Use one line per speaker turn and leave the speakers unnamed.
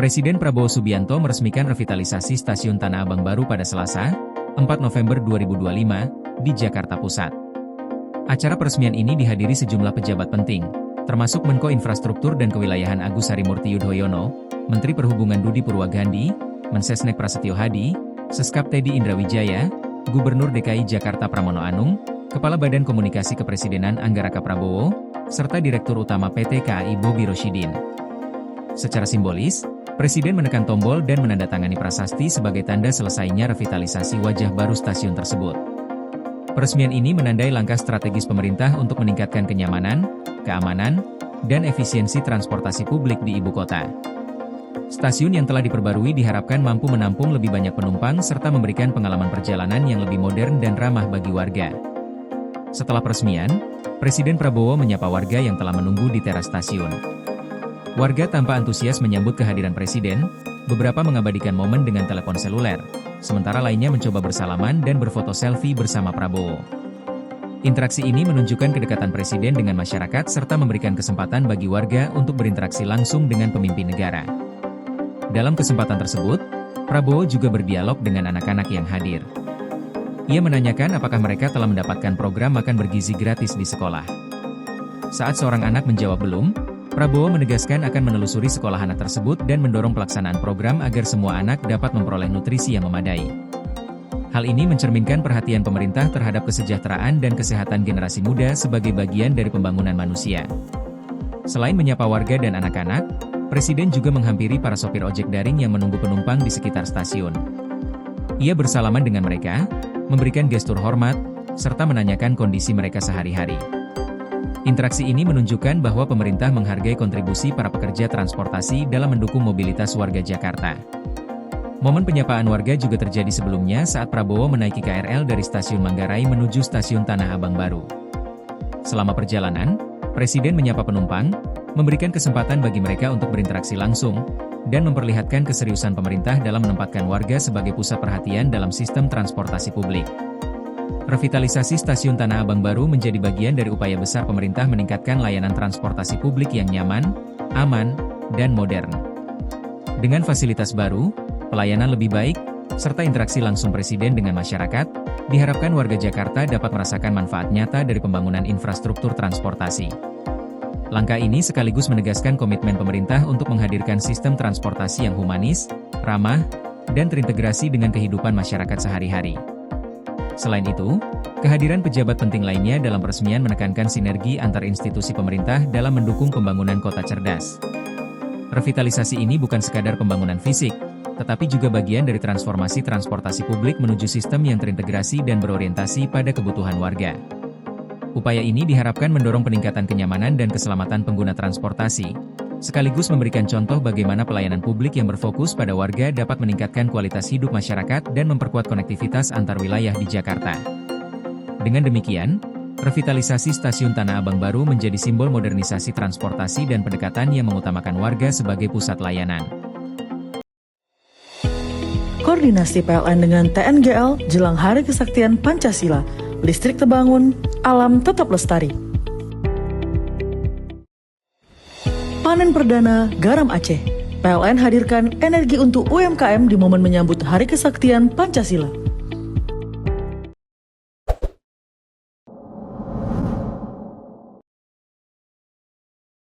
Presiden Prabowo Subianto meresmikan revitalisasi Stasiun Tanah Abang baru pada Selasa, 4 November 2025, di Jakarta Pusat. Acara peresmian ini dihadiri sejumlah pejabat penting, termasuk Menko Infrastruktur dan Kewilayahan Agus Harimurti Yudhoyono, Menteri Perhubungan Budi Purwagandi, Mensesnek Prasetyo Hadi, Seskap Teddy Indrawijaya, Gubernur DKI Jakarta Pramono Anung, Kepala Badan Komunikasi Kepresidenan Anggaraka Prabowo, serta Direktur Utama PT KAI Bobi Rosyidin. Secara simbolis, Presiden menekan tombol dan menandatangani prasasti sebagai tanda selesainya revitalisasi wajah baru stasiun tersebut. Peresmian ini menandai langkah strategis pemerintah untuk meningkatkan kenyamanan, keamanan, dan efisiensi transportasi publik di ibu kota. Stasiun yang telah diperbarui diharapkan mampu menampung lebih banyak penumpang serta memberikan pengalaman perjalanan yang lebih modern dan ramah bagi warga. Setelah peresmian, Presiden Prabowo menyapa warga yang telah menunggu di teras stasiun. Warga tampak antusias menyambut kehadiran Presiden, beberapa mengabadikan momen dengan telepon seluler, sementara lainnya mencoba bersalaman dan berfoto selfie bersama Prabowo. Interaksi ini menunjukkan kedekatan Presiden dengan masyarakat serta memberikan kesempatan bagi warga untuk berinteraksi langsung dengan pemimpin negara. Dalam kesempatan tersebut, Prabowo juga berdialog dengan anak-anak yang hadir. Ia menanyakan apakah mereka telah mendapatkan program makan bergizi gratis di sekolah. Saat seorang anak menjawab belum, Prabowo menegaskan akan menelusuri sekolah anak tersebut dan mendorong pelaksanaan program agar semua anak dapat memperoleh nutrisi yang memadai. Hal ini mencerminkan perhatian pemerintah terhadap kesejahteraan dan kesehatan generasi muda sebagai bagian dari pembangunan manusia. Selain menyapa warga dan anak-anak, Presiden juga menghampiri para sopir ojek daring yang menunggu penumpang di sekitar stasiun. Ia bersalaman dengan mereka, memberikan gestur hormat, serta menanyakan kondisi mereka sehari-hari. Interaksi ini menunjukkan bahwa pemerintah menghargai kontribusi para pekerja transportasi dalam mendukung mobilitas warga Jakarta. Momen penyapaan warga juga terjadi sebelumnya saat Prabowo menaiki KRL dari Stasiun Manggarai menuju Stasiun Tanah Abang baru. Selama perjalanan, Presiden menyapa penumpang, memberikan kesempatan bagi mereka untuk berinteraksi langsung, dan memperlihatkan keseriusan pemerintah dalam menempatkan warga sebagai pusat perhatian dalam sistem transportasi publik. Revitalisasi Stasiun Tanah Abang baru menjadi bagian dari upaya besar pemerintah meningkatkan layanan transportasi publik yang nyaman, aman, dan modern. Dengan fasilitas baru, pelayanan lebih baik, serta interaksi langsung Presiden dengan masyarakat, diharapkan warga Jakarta dapat merasakan manfaat nyata dari pembangunan infrastruktur transportasi. Langkah ini sekaligus menegaskan komitmen pemerintah untuk menghadirkan sistem transportasi yang humanis, ramah, dan terintegrasi dengan kehidupan masyarakat sehari-hari. Selain itu, kehadiran pejabat penting lainnya dalam peresmian menekankan sinergi antar institusi pemerintah dalam mendukung pembangunan kota cerdas. Revitalisasi ini bukan sekadar pembangunan fisik, tetapi juga bagian dari transformasi transportasi publik menuju sistem yang terintegrasi dan berorientasi pada kebutuhan warga. Upaya ini diharapkan mendorong peningkatan kenyamanan dan keselamatan pengguna transportasi, sekaligus memberikan contoh bagaimana pelayanan publik yang berfokus pada warga dapat meningkatkan kualitas hidup masyarakat dan memperkuat konektivitas antar wilayah di Jakarta. Dengan demikian, revitalisasi Stasiun Tanah Abang baru menjadi simbol modernisasi transportasi dan pendekatan yang mengutamakan warga sebagai pusat layanan.
Koordinasi PLN dengan TNGL jelang Hari Kesaktian Pancasila. Listrik terbangun, alam tetap lestari. Panen perdana garam Aceh. PLN hadirkan energi untuk UMKM di momen menyambut Hari Kesaktian Pancasila.